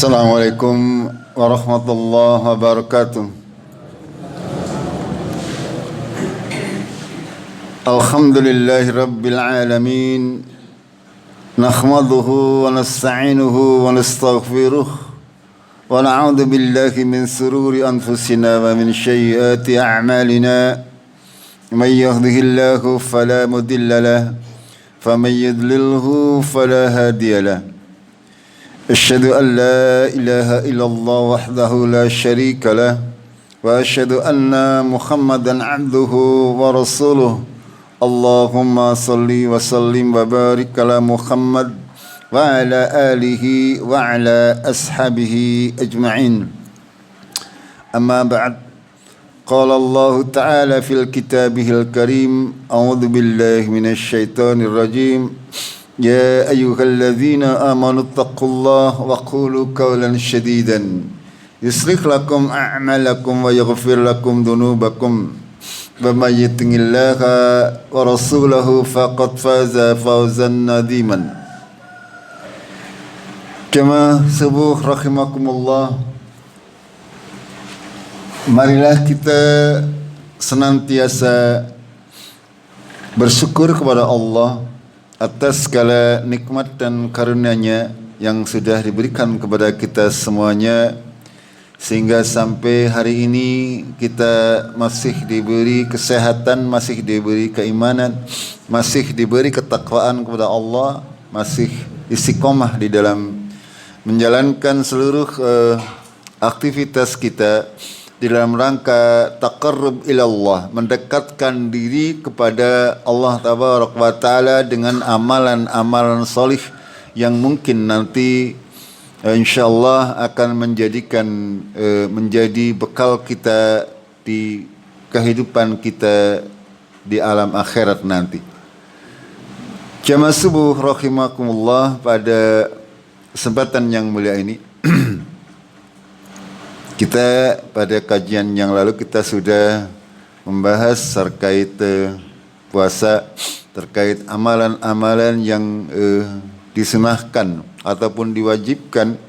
Assalamualaikum warahmatullahi wabarakatuh. Alhamdulillahi rabbil alamin. Nahmaduhu wa nasta'inuhu wa nastaghfiruh wa na'udzu billahi min sururi anfusina wa min sayyiati a'malina. Man yahdihillahu fala mudilla lahu wa man yudlilhu fala hadiya lahu. أشهد أن لا إله إلا الله وحده لا شريك له وأشهد أن محمدا عبده ورسوله اللهم صل وسلم وبارك على محمد وعلى آله وعلى أصحابه أجمعين أما بعد قال الله تعالى في كتابه الكريم أعوذ بالله من الشيطان الرجيم يا أيها الذين آمنوا اتقوا الله وقولوا قولا سديدا يصلح لكم أعمالكم ويغفر لكم ذنوبكم ومن يطع الله ورسوله فقد فاز فوزا عظيما. Jemaah subuh rahimakumullah, marilah kita senantiasa bersyukur kepada Allah atas segala nikmat dan karunia-Nya yang sudah diberikan kepada kita semuanya, sehingga sampai hari ini kita masih diberi kesehatan, masih diberi keimanan, masih diberi ketakwaan kepada Allah, masih istiqomah di dalam menjalankan seluruh aktivitas kita di dalam rangka taqarrub ilallah, mendekatkan diri kepada Allah tabaraka wa taala dengan amalan-amalan solih yang mungkin nanti insyaallah akan menjadi bekal kita di kehidupan kita di alam akhirat nanti. Jamaah subuh rahimakumullah, pada kesempatan yang mulia ini kita pada kajian yang lalu kita sudah membahas terkait puasa, terkait amalan-amalan yang disunahkan ataupun diwajibkan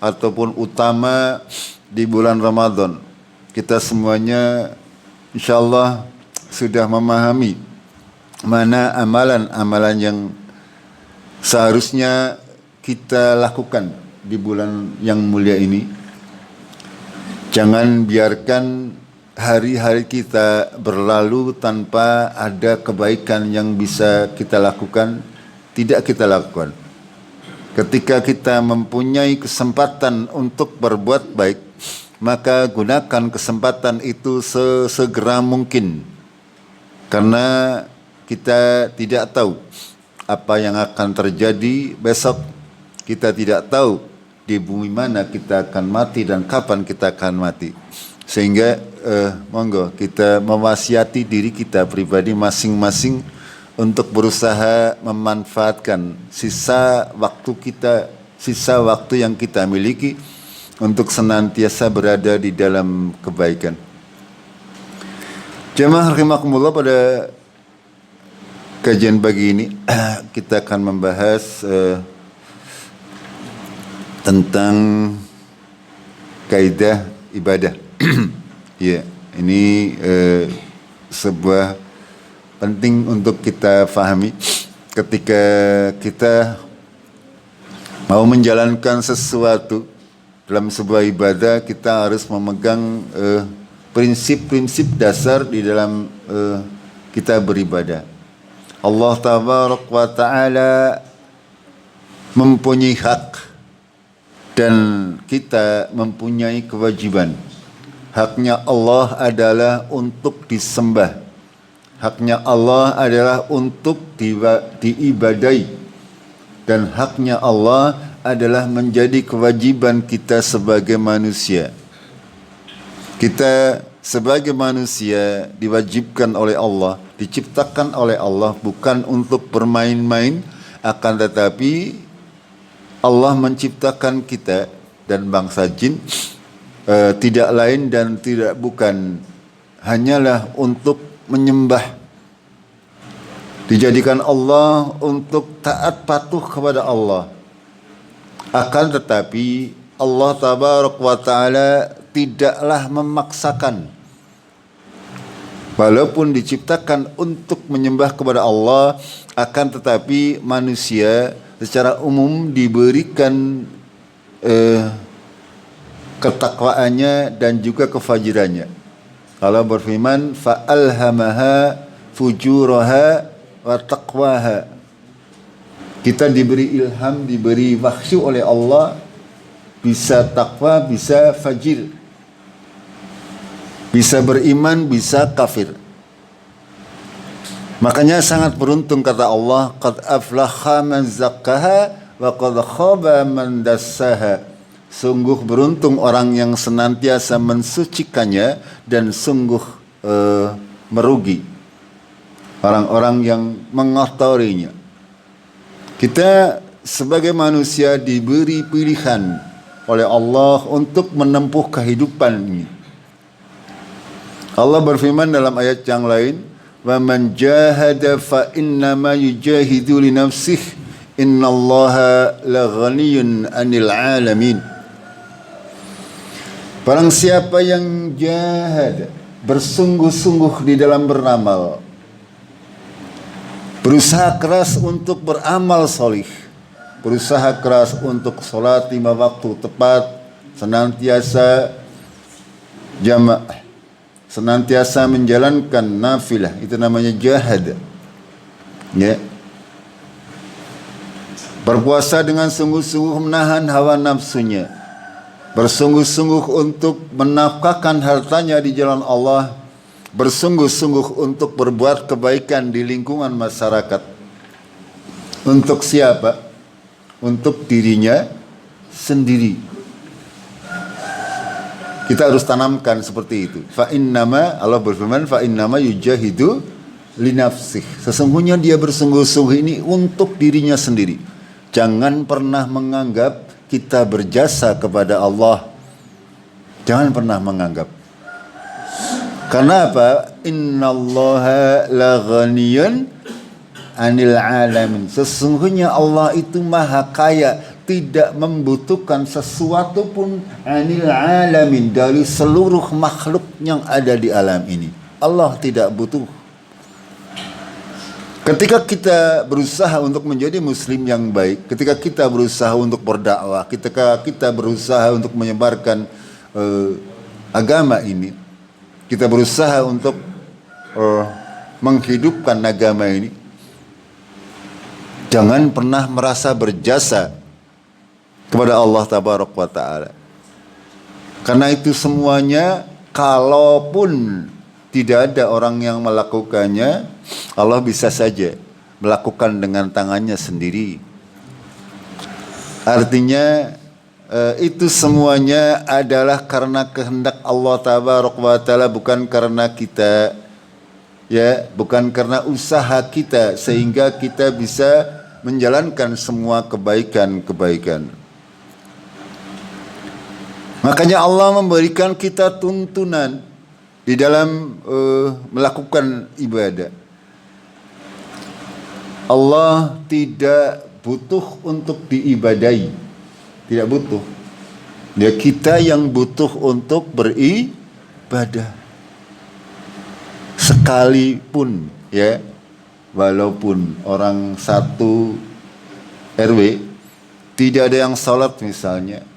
ataupun utama di bulan Ramadan. Kita semuanya insyaallah sudah memahami mana amalan-amalan yang seharusnya kita lakukan di bulan yang mulia ini. Jangan biarkan hari-hari kita berlalu tanpa ada kebaikan yang bisa kita lakukan, tidak kita lakukan. Ketika kita mempunyai kesempatan untuk berbuat baik, maka gunakan kesempatan itu sesegera mungkin. Karena kita tidak tahu apa yang akan terjadi besok, kita tidak tahu di bumi mana kita akan mati dan kapan kita akan mati. Sehingga monggo kita mewasiati diri kita pribadi masing-masing untuk berusaha memanfaatkan sisa waktu yang kita miliki untuk senantiasa berada di dalam kebaikan. Jemaah rahimakumullah, pada kajian pagi ini kita akan membahas tentang kaidah ibadah. Ya, ini sebuah penting untuk kita fahami ketika kita mau menjalankan sesuatu dalam sebuah ibadah. Kita harus memegang prinsip-prinsip dasar di dalam kita beribadah. Allah tabaraka wa taala mempunyai hak dan kita mempunyai kewajiban. Haknya Allah adalah untuk disembah. Haknya Allah adalah untuk diibadai. Dan haknya Allah adalah menjadi kewajiban kita sebagai manusia. Kita sebagai manusia diwajibkan oleh Allah, diciptakan oleh Allah bukan untuk bermain-main, akan tetapi Allah menciptakan kita dan bangsa jin tidak lain dan tidak bukan hanyalah untuk menyembah. Dijadikan Allah untuk taat patuh kepada Allah. Akan tetapi Allah tabaraka wa taala tidaklah memaksakan. Walaupun diciptakan untuk menyembah kepada Allah, akan tetapi manusia secara umum diberikan ketakwaannya dan juga kefajirannya. Allah berfirman, fa'alhamaha fujuraha wa taqwaha. Kita diberi ilham, diberi wahyu oleh Allah, bisa takwa, bisa fajir, bisa beriman, bisa kafir. Makanya sangat beruntung kata Allah, qad aflaha man zakkaha wa qad khaba man dassaha. Sungguh beruntung orang yang senantiasa mensucikannya, dan sungguh merugi orang-orang yang mengotorinya. Kita sebagai manusia diberi pilihan oleh Allah untuk menempuh kehidupan ini. Allah berfirman dalam ayat yang lain, wa man jahada fa innama yujahidu li nafsihi innallaha laghaniyyun 'anil 'alamin. Barang siapa yang jahad, bersungguh-sungguh di dalam beramal, berusaha keras untuk beramal solih, berusaha keras untuk sholat 5 waktu tepat, senantiasa jamaah, senantiasa menjalankan nafilah, itu namanya jahad. Ya. Berpuasa dengan sungguh-sungguh menahan hawa nafsunya, bersungguh-sungguh untuk menafkahkan hartanya di jalan Allah, bersungguh-sungguh untuk berbuat kebaikan di lingkungan masyarakat. Untuk siapa? Untuk dirinya sendiri. Kita harus tanamkan seperti itu. Fa innama, Allah berfirman, fa innama yujahidu li nafsih. Sesungguhnya dia bersungguh-sungguh ini untuk dirinya sendiri. Jangan pernah menganggap kita berjasa kepada Allah. Jangan pernah menganggap. Karena apa? Innallaha laghaniyyun 'anil 'alamin. Sesungguhnya Allah itu maha kaya, tidak membutuhkan sesuatu pun 'anil 'alamin, dari seluruh makhluk yang ada di alam ini. Allah tidak butuh. Ketika kita berusaha untuk menjadi muslim yang baik, ketika kita berusaha untuk berdakwah, ketika kita berusaha untuk menyebarkan agama ini, kita berusaha untuk menghidupkan agama ini, jangan pernah merasa berjasa kepada Allah tabaraka wa taala. Karena itu semuanya, kalaupun tidak ada orang yang melakukannya, Allah bisa saja melakukan dengan tangannya sendiri. Artinya itu semuanya adalah karena kehendak Allah tabaraka wa taala, bukan karena kita, ya, bukan karena usaha kita sehingga kita bisa menjalankan semua kebaikan-kebaikan. Makanya Allah memberikan kita tuntunan di dalam melakukan ibadah. Allah tidak butuh untuk diibadahi, tidak butuh. Ya, kita yang butuh untuk beribadah. Sekalipun, ya, walaupun orang satu RW tidak ada yang salat misalnya,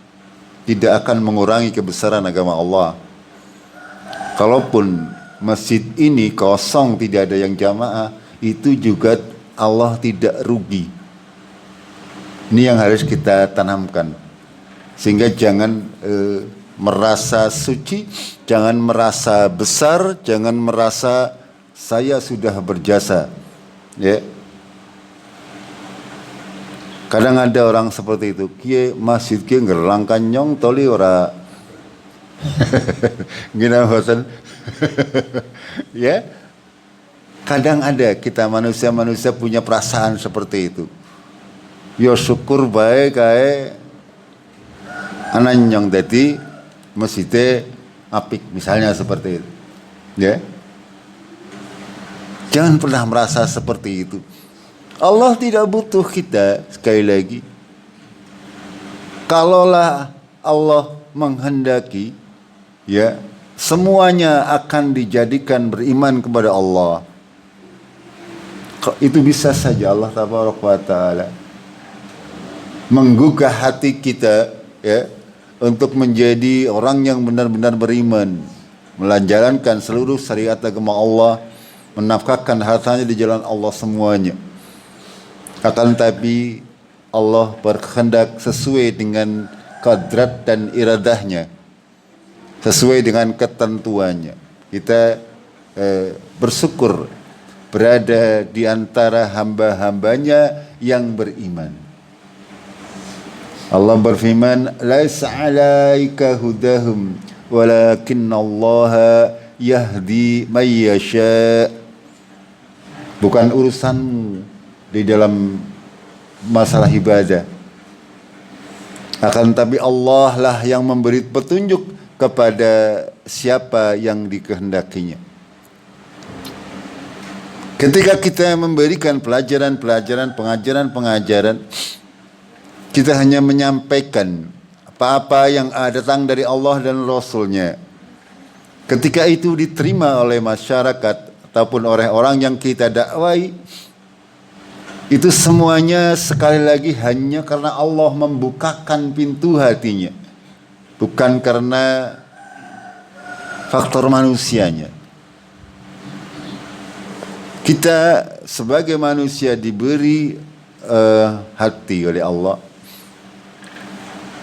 tidak akan mengurangi kebesaran agama Allah. Kalaupun masjid ini kosong, tidak ada yang jamaah, itu juga Allah tidak rugi. Ini yang harus kita tanamkan. Sehingga jangan merasa suci, jangan merasa besar, jangan merasa saya sudah berjasa. Ya. Kadang ada orang seperti itu, kie masjid kie ngerlang kanyong toli ora. Gina bosan. Ya. Kadang ada kita manusia-manusia punya perasaan seperti itu. Yo syukur baik kae anan yang dadi masjidnya apik, misalnya seperti itu. Ya. Jangan pernah merasa seperti itu. Allah tidak butuh kita, sekali lagi. Kalaulah Allah menghendaki, ya, semuanya akan dijadikan beriman kepada Allah. Itu bisa saja Allah Tabaraka wa Ta'ala menggugah hati kita, ya, untuk menjadi orang yang benar-benar beriman, menjalankan seluruh syariat agama Allah, menafkahkan hartanya di jalan Allah semuanya. Akan tetapi Allah berkehendak sesuai dengan kadrat dan iradahnya, sesuai dengan ketentuannya. Kita bersyukur berada di antara hamba-hambanya yang beriman. Allah berfirman, "Laisa 'alaika hudahum, walakinallaha yahdi may yasha." Bukan urusanmu di dalam masalah ibadah. Akan tapi Allah lah yang memberi petunjuk kepada siapa yang dikehendakinya. Ketika kita memberikan pelajaran-pelajaran, pengajaran-pengajaran, kita hanya menyampaikan apa-apa yang datang dari Allah dan Rasul-Nya. Ketika itu diterima oleh masyarakat ataupun oleh orang yang kita dakwai, itu semuanya sekali lagi hanya karena Allah membukakan pintu hatinya, bukan karena faktor manusianya. Kita sebagai manusia diberi hati oleh Allah.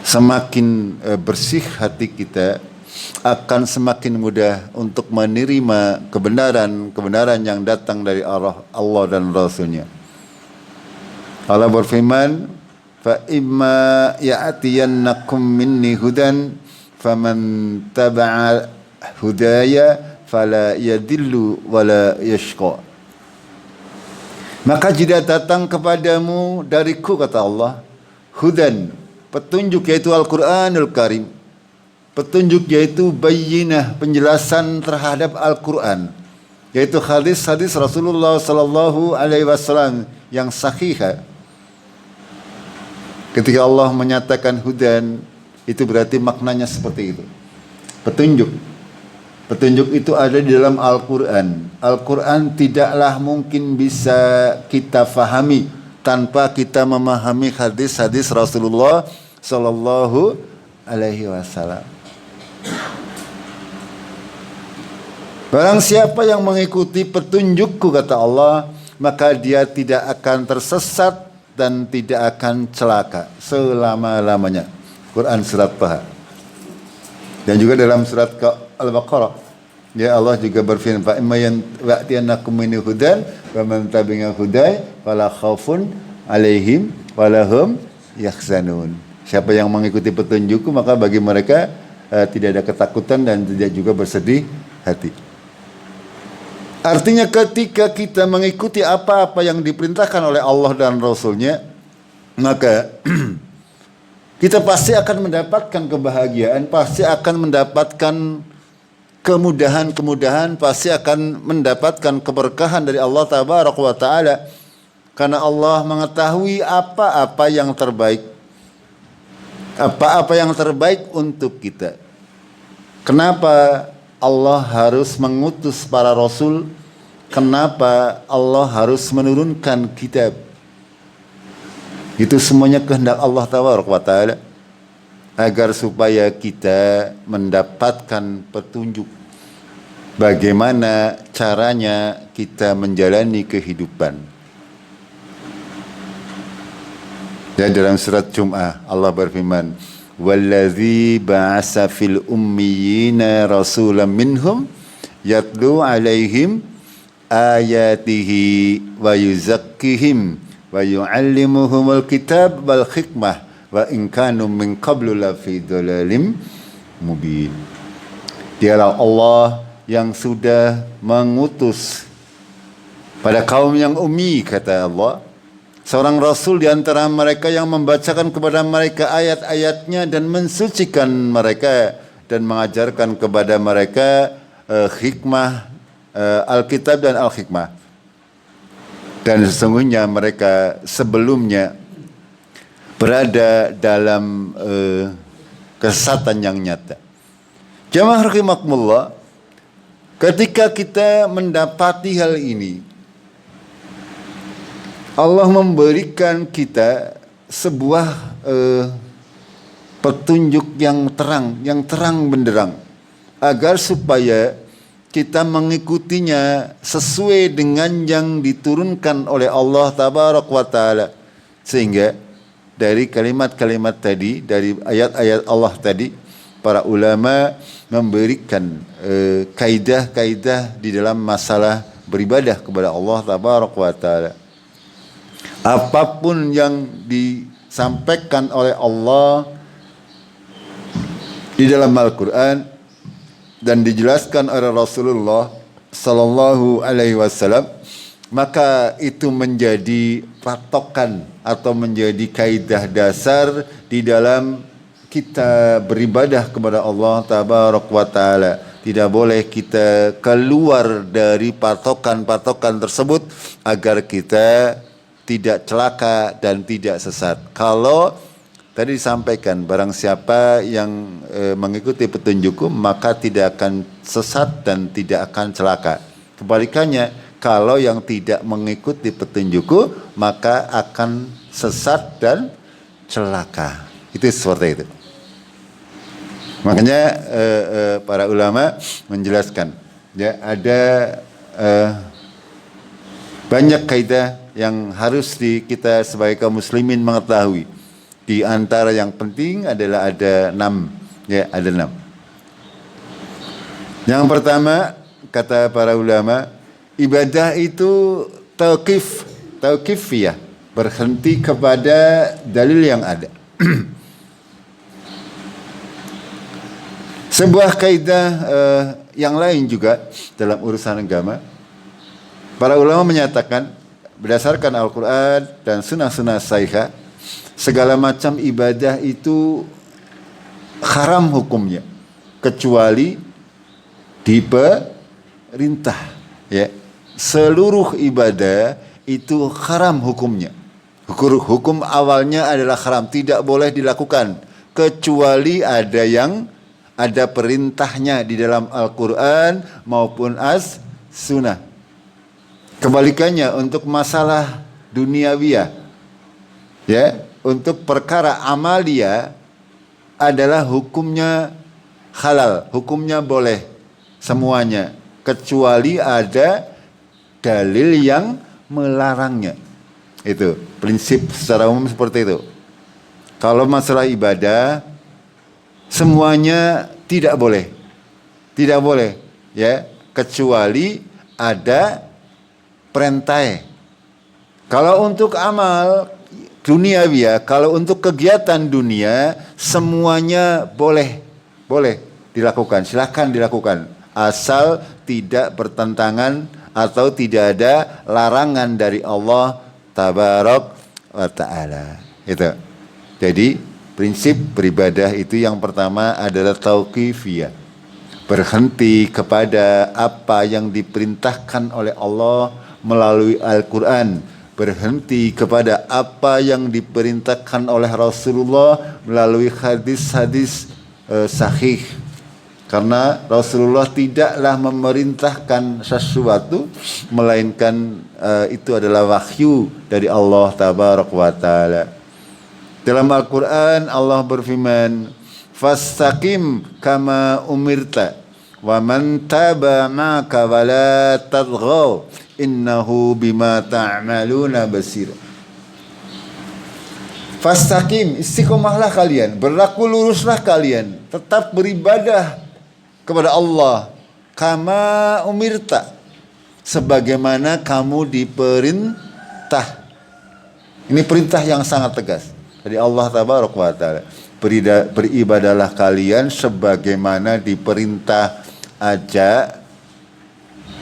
Semakin bersih hati kita, akan semakin mudah untuk menerima kebenaran yang datang dari Allah dan Rasul-Nya. Allah berfirman, "Fa imma ya'tiyannakum minni hudan faman taba'a hudaya fala yadillu wala yashqa." Maka jika datang kepadamu dariku, kata Allah, hudan, petunjuk, yaitu Al-Quranul Karim, petunjuk yaitu bayyinah, penjelasan terhadap Al-Quran, yaitu hadis-hadis Rasulullah sallallahu alaihi wasallam yang sahih. Ketika Allah menyatakan hudan, itu berarti maknanya seperti itu. Petunjuk. Petunjuk itu ada di dalam Al-Quran. Al-Quran tidaklah mungkin bisa kita fahami tanpa kita memahami hadis-hadis Rasulullah sallallahu alaihi wasallam. Barang siapa yang mengikuti petunjukku, kata Allah, maka dia tidak akan tersesat dan tidak akan celaka selama-lamanya. Quran surat Taha. Dan juga dalam surat Al-Baqarah, ya, Allah juga berfirman, "Fa imma ya'tiyannakum minni hudan wa man tabi'a hudaya fala khaufun 'alaihim wa lahum yahzanun." Siapa yang mengikuti petunjukku, maka bagi mereka tidak ada ketakutan dan tidak juga bersedih hati. Artinya ketika kita mengikuti apa-apa yang diperintahkan oleh Allah dan Rasul-Nya, maka kita pasti akan mendapatkan kebahagiaan, pasti akan mendapatkan kemudahan-kemudahan, pasti akan mendapatkan keberkahan dari Allah Tabaraka wa Ta'ala. Karena Allah mengetahui apa-apa yang terbaik, apa-apa yang terbaik untuk kita. Kenapa Allah harus mengutus para rasul? Kenapa Allah harus menurunkan kitab? Itu semuanya kehendak Allah Tabaraka wa Ta'ala, agar supaya kita mendapatkan petunjuk bagaimana caranya kita menjalani kehidupan. Dan dalam surat Jum'ah Allah berfirman, "Wallazi ba'asa fil ummiyina rasulan minhum yatlu alaihim ayatihi wa yuzakkihim wa yu'allimuhumul kitab wal hikmah wa in kanu min qablu lafi dhalalim mubin." Dialah Allah yang sudah mengutus pada kaum yang ummi, kata Allah, seorang rasul di antara mereka yang membacakan kepada mereka ayat-ayatnya dan mensucikan mereka dan mengajarkan kepada mereka hikmah, Alkitab dan Al-Hikmah. Dan sesungguhnya mereka sebelumnya berada dalam kesesatan yang nyata. Jamaah rahimakumullah, ketika kita mendapati hal ini, Allah memberikan kita sebuah petunjuk yang terang benderang, agar supaya kita mengikutinya sesuai dengan yang diturunkan oleh Allah Tabaraka wa Ta'ala. Sehingga dari kalimat-kalimat tadi, dari ayat-ayat Allah tadi, para ulama memberikan kaidah-kaidah di dalam masalah beribadah kepada Allah Tabaraka wa Ta'ala. Apapun yang disampaikan oleh Allah di dalam Al-Quran dan dijelaskan oleh Rasulullah Sallallahu Alaihi Wasallam, maka itu menjadi patokan atau menjadi kaidah dasar di dalam kita beribadah kepada Allah Tabaraka wa Ta'ala. Tidak boleh kita keluar dari patokan-patokan tersebut agar kita tidak celaka dan tidak sesat. Kalau tadi disampaikan, barang siapa yang mengikuti petunjukku maka tidak akan sesat dan tidak akan celaka. Kebalikannya, kalau yang tidak mengikuti petunjukku maka akan sesat dan celaka. Itu seperti itu. Makanya para ulama menjelaskan, ya, ada banyak kaidah yang harus kita sebagai kaum muslimin mengetahui. Di antara yang penting adalah ada 6, ya, ada 6. Yang pertama, kata para ulama, ibadah itu tauqifiyah, berhenti kepada dalil yang ada. Sebuah kaidah yang lain juga dalam urusan agama, para ulama menyatakan berdasarkan Al-Quran dan sunnah-sunnah sahihah, segala macam ibadah itu haram hukumnya kecuali diperintah, ya. Seluruh ibadah itu haram hukumnya. Hukum awalnya adalah haram, tidak boleh dilakukan kecuali ada perintahnya di dalam Al-Quran maupun as-sunnah. Kebalikannya untuk masalah duniawiyah, ya, untuk perkara amalia adalah hukumnya halal, hukumnya boleh semuanya, kecuali ada dalil yang melarangnya. Itu prinsip secara umum seperti itu. Kalau masalah ibadah semuanya tidak boleh, ya, kecuali ada perintah. Kalau untuk amal duniawi, kalau untuk kegiatan dunia semuanya boleh dilakukan, silakan dilakukan, asal tidak bertentangan atau tidak ada larangan dari Allah Tabaraka wa Ta'ala. Itu. Jadi prinsip beribadah itu yang pertama adalah tauqifiyah, berhenti kepada apa yang diperintahkan oleh Allah melalui Al-Quran, berhenti kepada apa yang diperintahkan oleh Rasulullah melalui hadis-hadis sahih. Karena Rasulullah tidaklah memerintahkan sesuatu melainkan itu adalah wahyu dari Allah Tabaraka wa Ta'ala. Dalam Al-Quran Allah berfirman, "Fastaqim kama umirta wa man taba ma'aka wa la tadghaw innahu bima ta'maluna basir." Fastaqim, istiqomahlah kalian, berlaku luruslah kalian, tetap beribadah kepada Allah kama umirta, sebagaimana kamu diperintah. Ini perintah yang sangat tegas dari Allah Tabaraka wa Ta'ala. Beribadahlah kalian sebagaimana diperintah, aja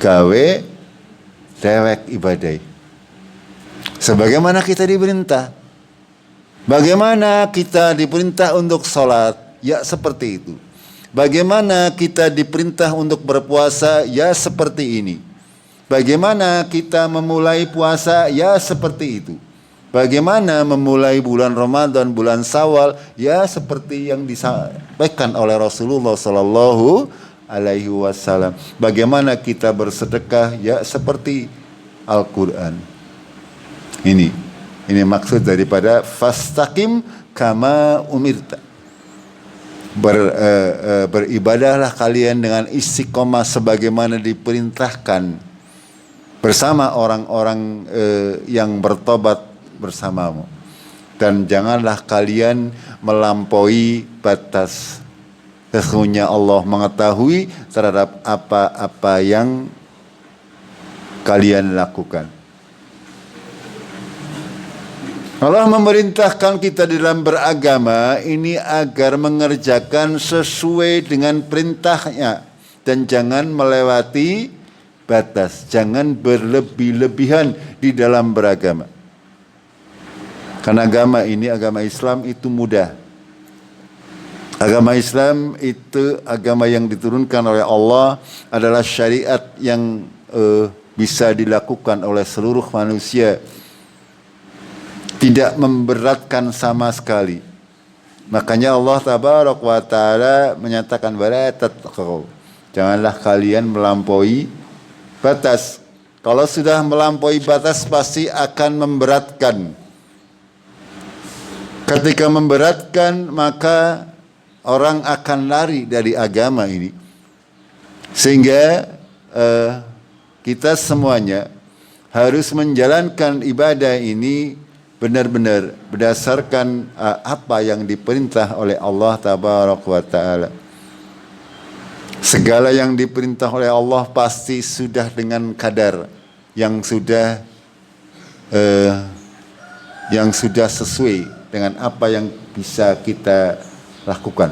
gawe dewek ibadah. Sebagaimana kita diperintah. Bagaimana kita diperintah untuk sholat, ya seperti itu. Bagaimana kita diperintah untuk berpuasa, ya seperti ini. Bagaimana kita memulai puasa, ya seperti itu. Bagaimana memulai bulan Ramadan, bulan Syawal? Ya seperti yang disampaikan oleh Rasulullah Sallallahu Alaihi Wasallam. Bagaimana kita bersedekah? Ya seperti Al-Quran. Ini maksud daripada fastaqim kama umirta. Beribadahlah kalian dengan istiqomah sebagaimana diperintahkan bersama orang-orang yang bertobat bersamamu, dan janganlah kalian melampaui batas. Sesungguhnya Allah mengetahui terhadap apa-apa yang kalian lakukan. Allah memerintahkan kita dalam beragama ini agar mengerjakan sesuai dengan perintahnya dan jangan melewati batas, jangan berlebih-lebihan di dalam beragama. Karena agama ini, agama Islam itu mudah. Agama Islam itu agama yang diturunkan oleh Allah, adalah syariat yang bisa dilakukan oleh seluruh manusia. Tidak memberatkan sama sekali. Makanya Allah Tabaraka wa Ta'ala menyatakan wala tatghaw. Janganlah kalian melampaui batas. Kalau sudah melampaui batas pasti akan memberatkan. Ketika memberatkan maka orang akan lari dari agama ini. Sehingga kita semuanya harus menjalankan ibadah ini benar-benar berdasarkan apa yang diperintah oleh Allah Tabaraka wa Ta'ala. Segala yang diperintah oleh Allah pasti sudah dengan kadar yang sudah sesuai dengan apa yang bisa kita lakukan,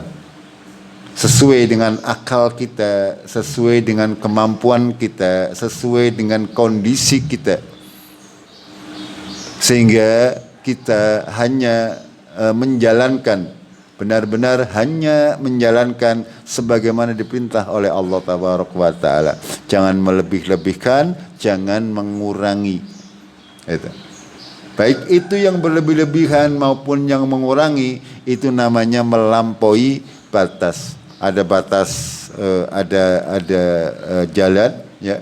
sesuai dengan akal kita, sesuai dengan kemampuan kita, sesuai dengan kondisi kita. Sehingga kita hanya menjalankan, benar-benar hanya menjalankan sebagaimana diperintah oleh Allah Tabaraka wa Ta'ala. Jangan melebih-lebihkan, jangan mengurangi. Itu. Baik itu yang berlebih-lebihan maupun yang mengurangi, itu namanya melampaui batas. Ada batas, ada jalan, ya.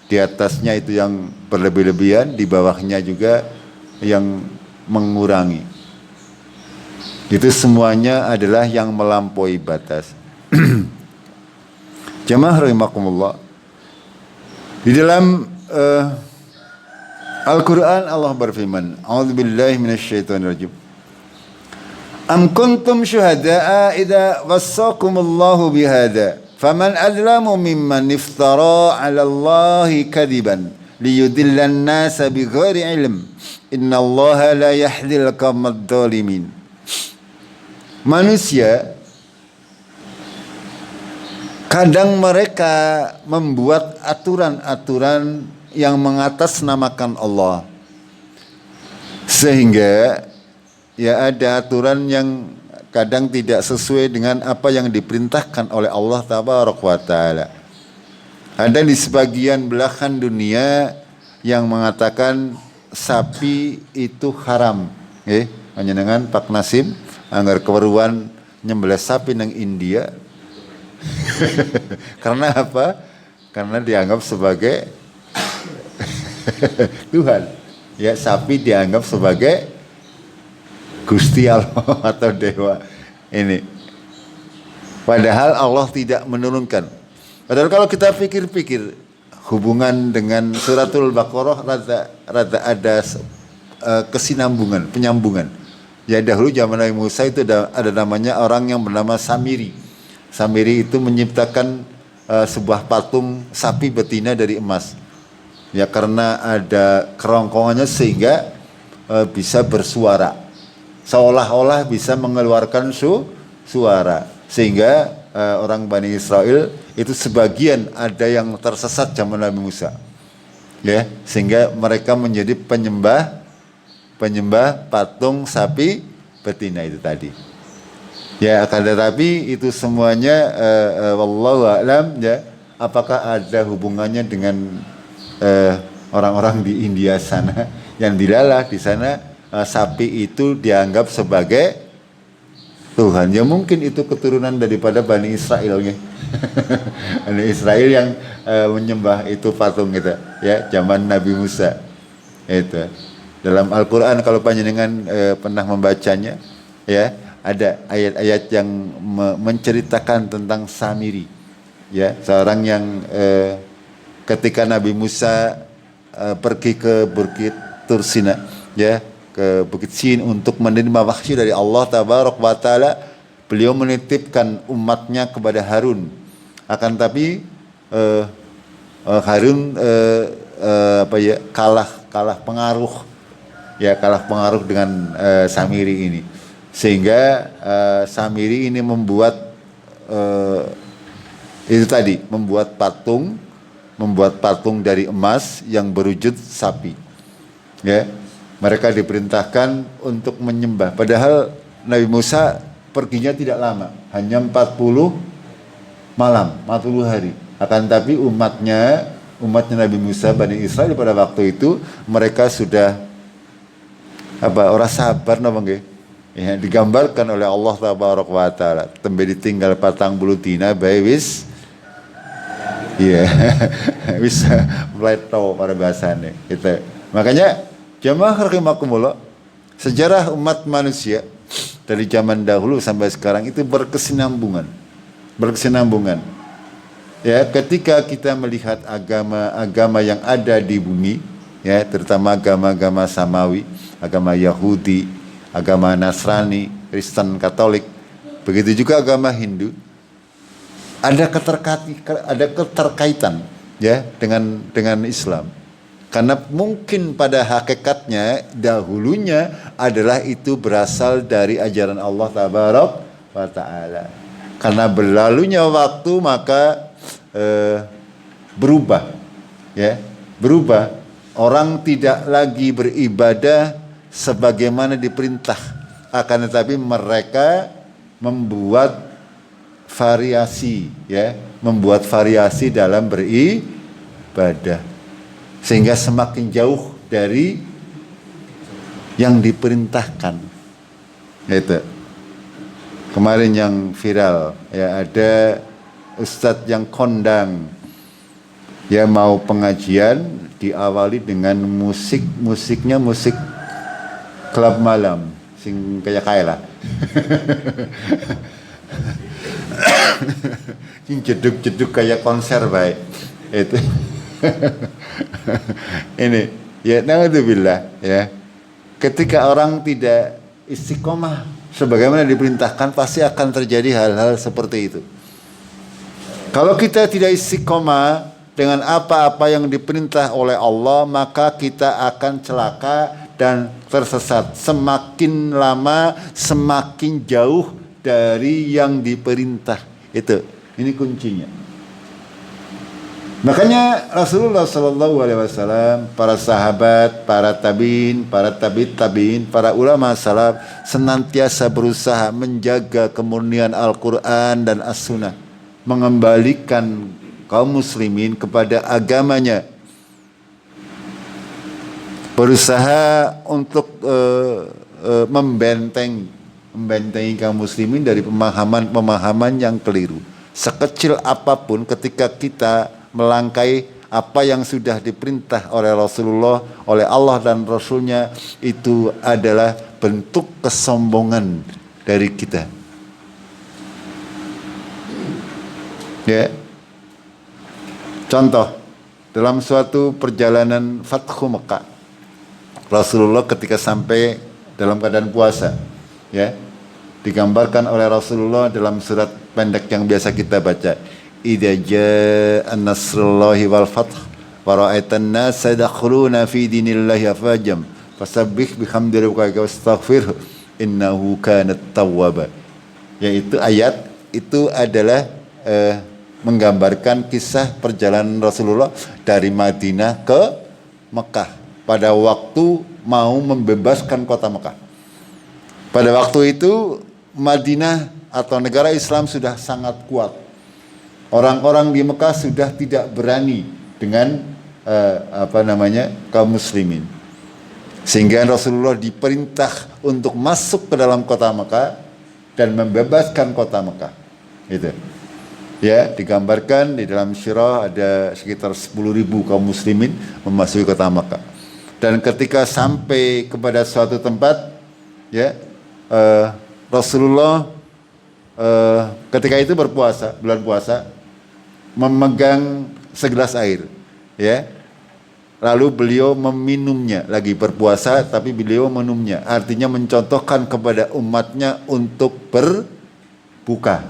Di atasnya itu yang berlebih-lebihan, di bawahnya juga yang mengurangi. Itu semuanya adalah yang melampaui batas. Jamaah rahimakumullah. Di dalam Al-Quran Allah berfirman, A'udzubillahi minasyaitonirrajim. Am kuntum syuhada'a idza wassakumullahu bihada faman adlamu mimman iftara 'ala Allahi kadiban liyudillan nasa bighairi ilm innallaha la yahdil qawmad dzalimin. Manusia kadang mereka membuat aturan-aturan yang mengatasnamakan Allah, sehingga ya ada aturan yang kadang tidak sesuai dengan apa yang diperintahkan oleh Allah Tabaraka wa Ta'ala. Ada di sebagian belahan dunia yang mengatakan sapi itu haram. Hanya dengan Pak Nasim anggar keweruan nyembelih sapi nang India. Karena apa? Karena dianggap sebagai Tuhan. Ya, sapi dianggap sebagai Gusti Allah atau dewa. Ini. Padahal Allah tidak menurunkan. Padahal kalau kita pikir-pikir hubungan dengan suratul Baqarah rada ada kesinambungan, penyambungan. Ya dahulu zaman Nabi Musa itu ada namanya orang yang bernama Samiri. Samiri itu menciptakan sebuah patung sapi betina dari emas. Ya karena ada kerongkongannya sehingga bisa bersuara. Seolah-olah bisa mengeluarkan suara. Sehingga orang Bani Israel itu sebagian ada yang tersesat zaman Nabi Musa. Ya, sehingga mereka menjadi penyembah patung sapi betina itu tadi. Ya, akan tetapi itu semuanya wallahu a'lam, ya, apakah ada hubungannya dengan orang-orang di India sana yang dilalah di sana sapi itu dianggap sebagai Tuhan. Ya mungkin itu keturunan daripada Bani Israel ya. Bani Israel yang menyembah itu patung gitu ya, zaman Nabi Musa. Itu. Dalam Al-Qur'an kalau panjenengan pernah membacanya ya, ada ayat-ayat yang menceritakan tentang Samiri. Ya, seorang yang ketika Nabi Musa pergi ke Bukit Tursina ya, ke Bukit Sin untuk menerima wahyu dari Allah Tabaraka wa Ta'ala, beliau menitipkan umatnya kepada Harun. Akan tapi Harun kalah pengaruh dengan Samiri ini, sehingga Samiri ini membuat patung dari emas yang berwujud sapi ya. Mereka diperintahkan untuk menyembah, padahal Nabi Musa perginya tidak lama, hanya 40 malam, 40 hari. Akan tapi umatnya Nabi Musa, Bani Israel pada waktu itu, mereka sudah orang sabar napa nggih? Ya, digambarkan oleh Allah Tabaraka wa Ta'ala. Tembe ditinggal 40 dina bae wis bisa meleto pada bahasane gitu. Makanya jamaah rahimakumullah, sejarah umat manusia dari zaman dahulu sampai sekarang itu berkesinambungan. Ya, ketika kita melihat agama-agama yang ada di bumi, ya, terutama agama-agama samawi, agama Yahudi, agama Nasrani, Kristen, Katolik, begitu juga agama Hindu, ada keterkaitan ya dengan Islam. Karena mungkin pada hakikatnya dahulunya adalah itu berasal dari ajaran Allah Tabaraka wa Ta'ala. Karena berlalunya waktu maka berubah. Orang tidak lagi beribadah sebagaimana diperintah, akan tetapi mereka membuat variasi dalam beribadah, sehingga semakin jauh dari yang diperintahkan. Itu kemarin yang viral ya, ada ustadz yang kondang ya, mau pengajian diawali dengan musiknya musik klub malam sing kayak lah. Sing jeduk-jeduk kayak konser baik itu. Ini ya, naudzubillah ya, ketika orang tidak istiqomah sebagaimana diperintahkan, pasti akan terjadi hal-hal seperti itu. Kalau kita tidak istiqomah dengan apa-apa yang diperintah oleh Allah, maka kita akan celaka dan tersesat. Semakin lama semakin jauh dari yang diperintah. Ini kuncinya. Makanya Rasulullah SAW, para sahabat, para tabiin, para tabiin, para ulama salaf senantiasa berusaha menjaga kemurnian Al-Quran dan As-Sunnah, mengembalikan kaum muslimin kepada agamanya, berusaha untuk membentengi kaum muslimin dari pemahaman yang keliru. Sekecil apapun, ketika kita melangkai apa yang sudah diperintah oleh Rasulullah, oleh Allah dan Rasulnya, itu adalah bentuk kesombongan dari kita. Ya, contoh dalam suatu perjalanan Fathu Mekah, Rasulullah ketika sampai dalam keadaan puasa, ya, digambarkan oleh Rasulullah dalam surat pendek yang biasa kita baca, idza jaa nasrullahi wal fath wa ra'aitan nasa yadkhuluna fi dinillahi afwajam fasabbih bihamdi rabbika wastaghfirhu innahu kana tawwaba. Yaitu ayat itu adalah menggambarkan kisah perjalanan Rasulullah dari Madinah ke Mekah pada waktu mau membebaskan kota Mekah. Pada waktu itu Madinah atau negara Islam sudah sangat kuat. Orang-orang di Mekah sudah tidak berani dengan kaum muslimin. Sehingga Rasulullah diperintah untuk masuk ke dalam kota Mekah dan membebaskan kota Mekah. Gitu. Ya, digambarkan di dalam syirah ada sekitar 10.000 kaum muslimin memasuki kota Mekah. Dan ketika sampai kepada suatu tempat, ya, Rasulullah ketika itu berpuasa, bulan puasa, memegang segelas air, ya. Lalu beliau meminumnya, lagi berpuasa tapi beliau minumnya. Artinya mencontohkan kepada umatnya untuk berbuka.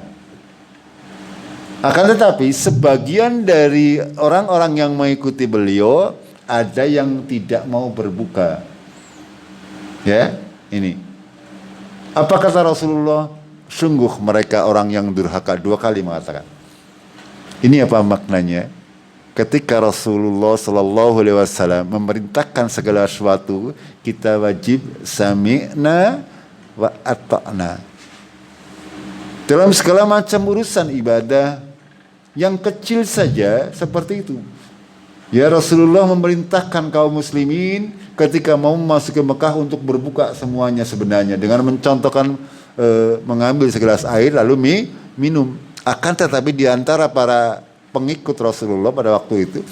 Akan tetapi sebagian dari orang-orang yang mengikuti beliau ada yang tidak mau berbuka. Ya, ini. Apa kata Rasulullah? Sungguh mereka orang yang durhaka, 2 kali mengatakan. Ini apa maknanya? Ketika Rasulullah Sallallahu Alaihi Wasallam memerintahkan segala sesuatu, kita wajib sami'na wa ata'na. Dalam segala macam urusan ibadah, yang kecil saja seperti itu. Ya, Rasulullah memerintahkan kaum muslimin ketika mau masuk ke Mekah untuk berbuka semuanya sebenarnya dengan mencontohkan mengambil segelas air lalu minum. Akan tetapi di antara para pengikut Rasulullah pada waktu itu,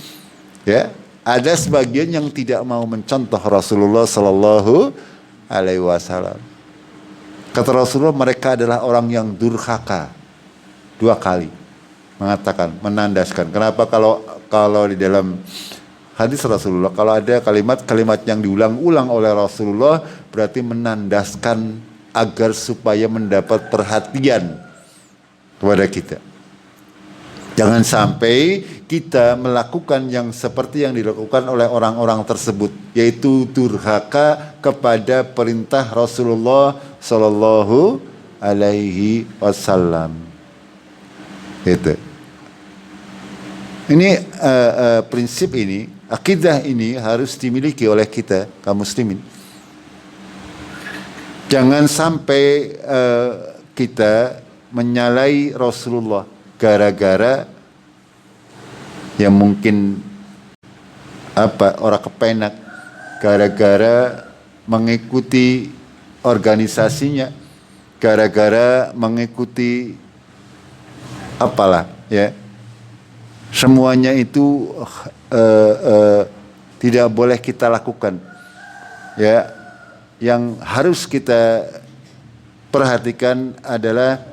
ya, ada sebagian yang tidak mau mencontoh Rasulullah Sallallahu Alaihi Wasallam. Kata Rasulullah, mereka adalah orang yang durhaka. 2 kali mengatakan, menandaskan. Kenapa? Kalau di dalam hadis Rasulullah, kalau ada kalimat-kalimat yang diulang-ulang oleh Rasulullah, berarti menandaskan agar supaya mendapat perhatian kepada kita. Jangan sampai kita melakukan yang seperti yang dilakukan oleh orang-orang tersebut, yaitu durhaka kepada perintah Rasulullah Sallallahu Alaihi Wasallam. Itu. Ini prinsip ini, akidah ini harus dimiliki oleh kita kaum muslimin. Jangan sampai kita menyalahi Rasulullah gara-gara yang mungkin orang kepenak, gara-gara mengikuti organisasinya, gara-gara mengikuti apalah, ya. Semuanya itu tidak boleh kita lakukan. Ya, yang harus kita perhatikan adalah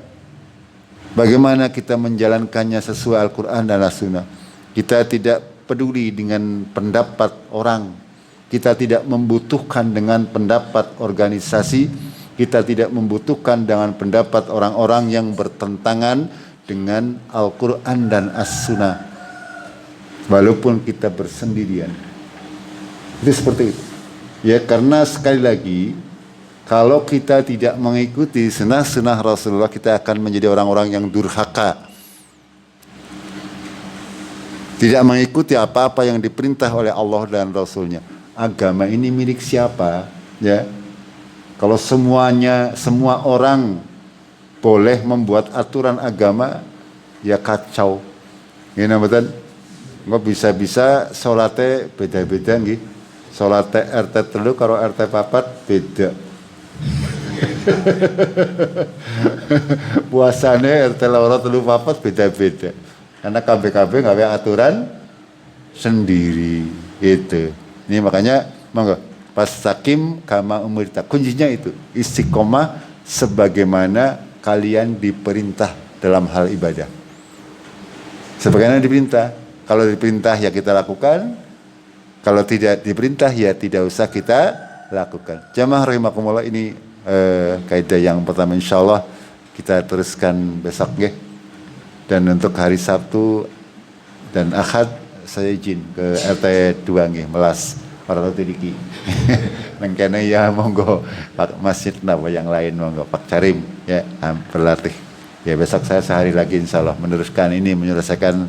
bagaimana kita menjalankannya sesuai Al-Quran dan As-Sunnah. Kita tidak peduli dengan pendapat orang. Kita tidak membutuhkan dengan pendapat organisasi. Kita tidak membutuhkan dengan pendapat orang-orang yang bertentangan dengan Al-Quran dan As-Sunnah. Walaupun kita bersendirian. Itu seperti itu. Ya, karena sekali lagi, kalau kita tidak mengikuti sunnah-sunnah Rasulullah, kita akan menjadi orang-orang yang durhaka. Tidak mengikuti apa-apa yang diperintah oleh Allah dan Rasulnya. Agama ini milik siapa? Ya, kalau semua orang boleh membuat aturan agama, ya kacau. Ini betul. Nggak bisa-bisa sholatnya beda-beda nggih. Sholatnya RT 3 karo RT 4 beda. Puasanya RT 2 3 4 beda-beda. Karena KB nggak ada aturan sendiri itu. Ini makanya monggo Fastaqim kama umirta. Kuncinya itu istiqomah sebagaimana kalian diperintah dalam hal ibadah. Sebagaimana diperintah. Kalau diperintah ya kita lakukan. Kalau tidak diperintah ya tidak usah kita lakukan. Jamaah rahimakumullah, ini kaidah yang pertama, insyaallah kita teruskan besok ya. Dan untuk hari Sabtu dan Ahad saya izin ke RT 2 nggih Melas orang Tidiki. Nang kene ya monggo Pak Masjid napa yang lain monggo Pak Karim ya berlatih. Ya besok saya sehari lagi insyaallah meneruskan ini, menyelesaikan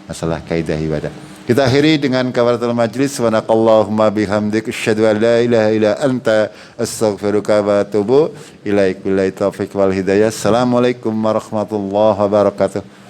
masalah kaidah ibadah. Kita akhiri dengan kafaratul majlis. Subhanakallahumma bihamdik asyhadu an la ilaha illa anta astaghfiruka wa atubu ilaik. Billahi taufiq wal hidayah. Assalamualaikum warahmatullahi wabarakatuh.